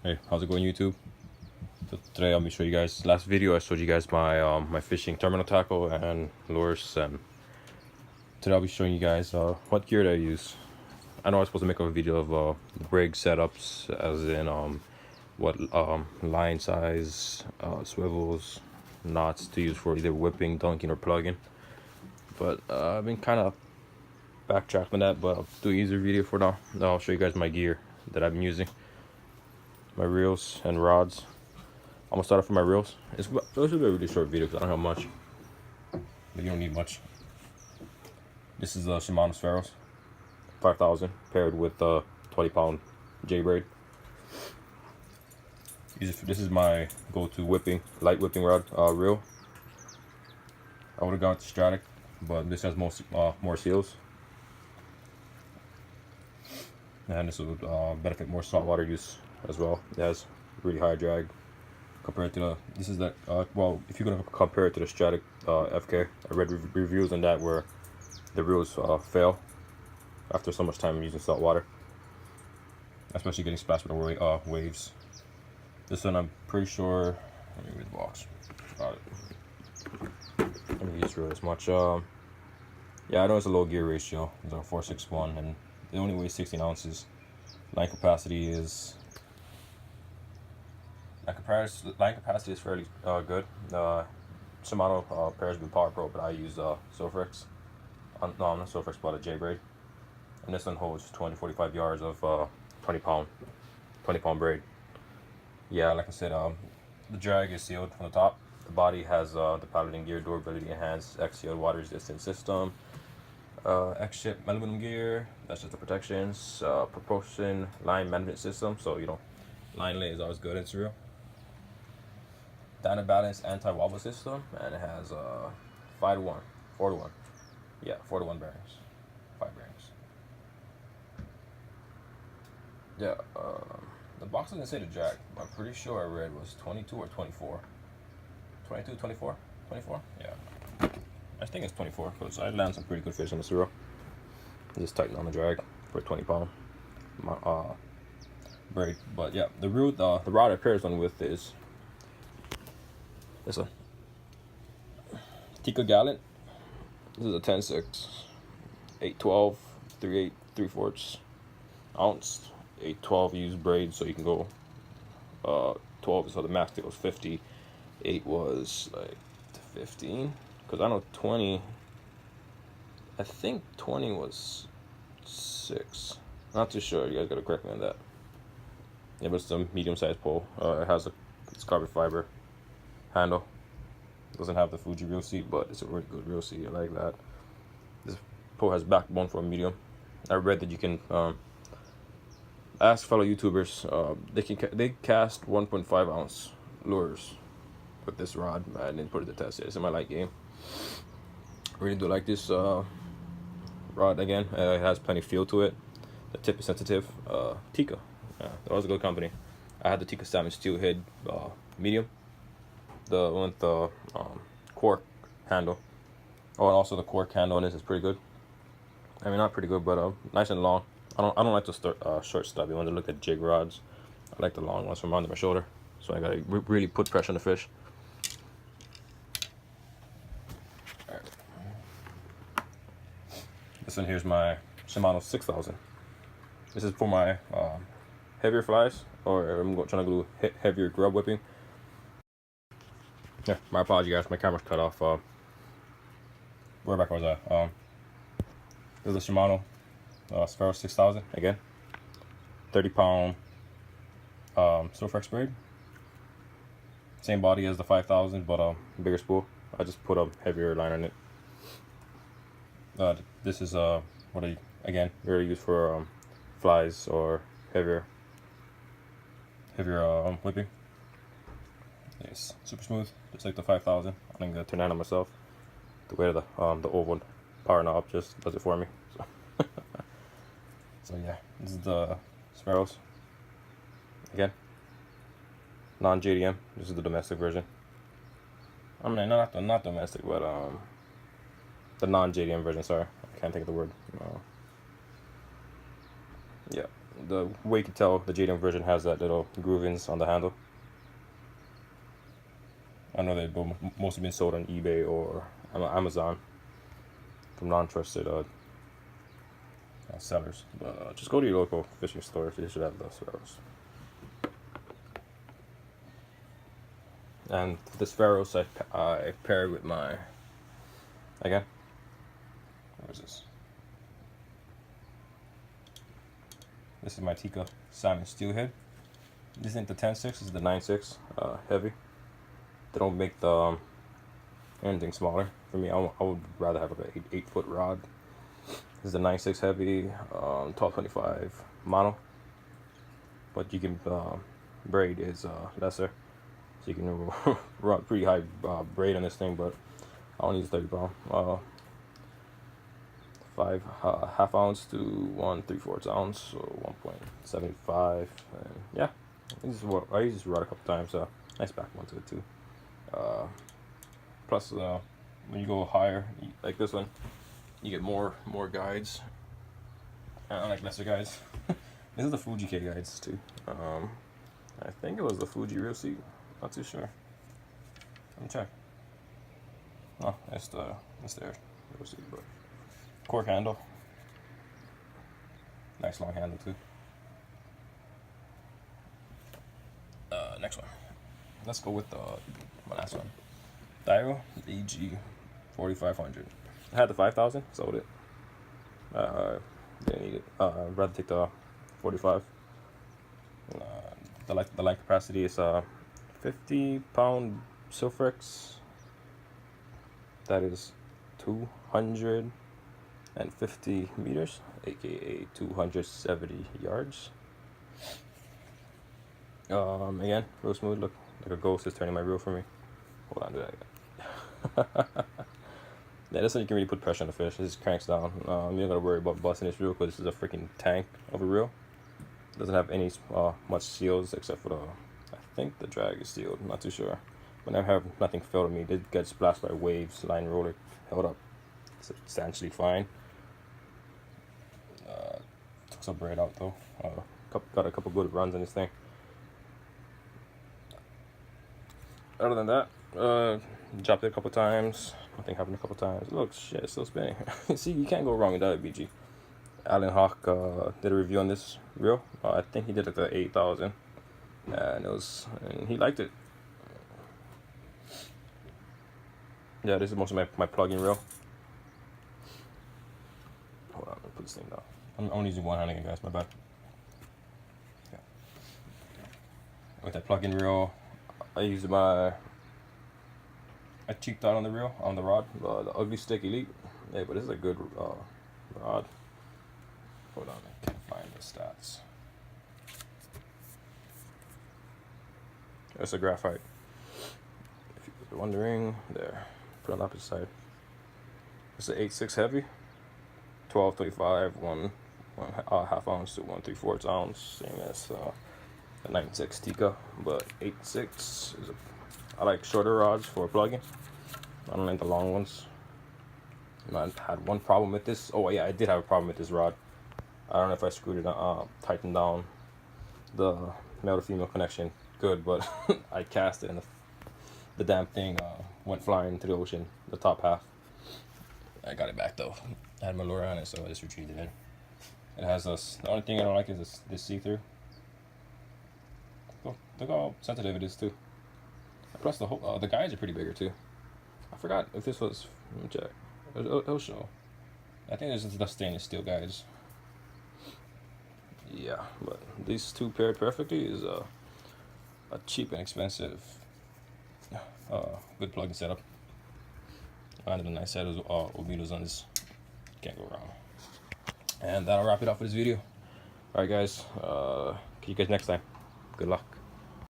Hey, how's it going, YouTube? So today I'll be showing you guys. Last video I showed you guys my my fishing terminal tackle and lures, and today I'll be showing you guys what gear that I use. I know I was supposed to make a video of the rig setups, as in what line size, swivels, knots to use for either whipping, dunking, or plugging. But I've been kind of backtracking that, but I'll do an easier video for now. I'll show you guys my gear that I've been using, my reels and rods. I'm gonna start off with my reels. This will be a really short video because I don't have much, but you don't need much. This is the Shimano Spheros 5000 paired with 20-pound J braid. This is my go-to light whipping rod reel. I would have gone to Stratic, but this has more seals, and this would benefit more saltwater use as well. It has really high drag compared to the, this is that well, if you're gonna compare it to the Stratic FK, I read reviews on that where the reels fail after so much time using salt water, especially getting splashed with the waves. This one I'm pretty sure, let me read the box. I don't use reel as much. Yeah, I know it's a low gear ratio. It's a 461 and it only weighs 16 ounces. Line capacity is fairly good. Shimano pairs with Power Pro, but I use Sofrex. No, not Sofrex, but a J braid. And this one holds 45 yards of 20 pound braid. Yeah, like I said, the drag is sealed from the top. The body has the paddling gear, durability enhanced, X-sealed water resistant system, X-ship aluminum gear. That's just the protections. Propulsion line management system, so you know, line lay is always good. It's real. Dynabalance anti-wobble system, and it has 4 to 1. Yeah, 4 to 1 bearings, 5 bearings. Yeah, the box doesn't say the drag. I'm pretty sure I read was 22 or 24. 22, 24, 24. Yeah, I think it's 24 because I land some pretty good fish on this reel. Just tighten on the drag for a 20-pound braid. But yeah, the rod I pairs on with is this one, Tica Gallant. This is a 10-6, 812, 3/8, 3/4 ounce, 812 used braid, so you can go 12. So the max deal was 50, 8 was like 15. Because I know 20. I think 20 was 6. Not too sure. You guys gotta correct me on that. Yeah, but it's a medium-sized pole. It's carbon fiber handle. It doesn't have the Fuji reel seat, but it's a really good reel seat. I like that. This pole has backbone for a medium. I read that you can ask fellow YouTubers. They cast 1.5 ounce lures with this rod. I didn't put it to test yet. It's in my light game. I really do like this rod. Again, it has plenty of feel to it. The tip is sensitive. Tica, yeah, that was a good company. I had the Tica salmon steel head medium, the one with the cork handle. Oh, and also the cork handle on this is pretty good. I mean, not pretty good, but nice and long. I don't like the short stubby ones. I look at jig rods. I like the long ones from under my shoulder, so I gotta really put pressure on the fish. All right. This one here's my Shimano 6000. This is for my heavier flies, or I'm trying to do heavier grub whipping. Yeah, my apologies, guys. My camera's cut off. Where back was I? This is a Shimano Spheros 6000 again. 30-pound Sofrex braid. Same body as the 5000, but bigger spool. I just put a heavier line on it. This is again very used for flies or heavier whipping. It's super smooth, just like the 5000. I'm gonna turn that on myself. The weight of the oval power knob just does it for me. So yeah, this is the Spheros. Again, non-JDM. This is the domestic version. I mean, not domestic, but the non-JDM version. Sorry, I can't think of the word. Yeah, the way you can tell the JDM version has that little groovings on the handle. I know they've mostly been sold on eBay or Amazon from non-trusted sellers. But just go to your local fishing store if they should have those Pharos. And for this Pharos, I pair it with my, again, what is this? This is my Tica salmon steelhead. This isn't the 10.6, this is the 9.6 heavy. They don't make the anything smaller. For me, I would rather have like an 8-foot rod. This is the 9.6 heavy, 1225 mono. But you can braid is lesser, so you can run pretty high braid on this thing. But I only use 30 pound. 5 half ounce to 1 3/4 ounce, so 1.75, and yeah, I use this rod a couple times. Nice back one to it too. Plus, when you go higher, like this one, you get more guides. Unlike lesser guides. This is the Fuji K guides too. I think it was the Fuji Real Seat. Not too sure. Let me check. Oh, it's there. Real Seat, but cork handle. Nice long handle too. Next one. Let's go with my last one. Daiwa EG 4500. I had the 5000, sold it. Didn't need it. I'd rather take the 45. The light capacity is 50-pound Silfrex. That is 250 meters, aka 270 yards. Again, real smooth. Look, like a ghost is turning my reel for me. Hold on to that. Yeah, this one you can really put pressure on the fish. It just cranks down. You don't gotta worry about busting this reel because this is a freaking tank of a reel. It doesn't have any much seals except for I think the drag is sealed. I'm not too sure. When I have nothing filled on me, it did get splashed by waves. Line roller held up substantially fine. Took some braid out though. Got a couple good runs on this thing. Other than that, dropped it a couple times. Nothing happened a couple times. Look, shit, it's still spinning. See, you can't go wrong with that BG. Alan Hawk did a review on this reel. I think he did it at 8,000, and he liked it. Yeah, this is mostly my plug-in reel. Hold on, let me put this thing down. I'm only using one hand again, guys. My bad. Okay. With that plug-in reel, I cheaped out on the reel, on the rod, the Ugly Stick Elite. Yeah, but this is a good rod. Hold on, I can't find the stats. It's a graphite. If you're wondering, there. Put it on the opposite side. It's an 8.6 heavy, 12.25, one half ounce to 1 3/4 ounce, same as the 9.6 Tica, but 8.6 is I like shorter rods for plugging. I don't like the long ones. I had one problem with this. Oh yeah, I did have a problem with this rod. I don't know if I screwed it tightened down the male to female connection good, but I cast it and the damn thing went flying into the ocean, the top half. I got it back though. I had my lure on it, so I just retrieved it in. It has this. The only thing I don't like is this see-through. Look how sensitive it is too. Plus the guides are pretty bigger too. I forgot if this was. Let me check. It'll show. I think this is the stainless steel guides. Yeah, but these two paired perfectly is a cheap and expensive good plug-in setup. And a nice set of Obitos on this. Can't go wrong. And that'll wrap it up for this video. Alright guys, see you guys next time. Good luck.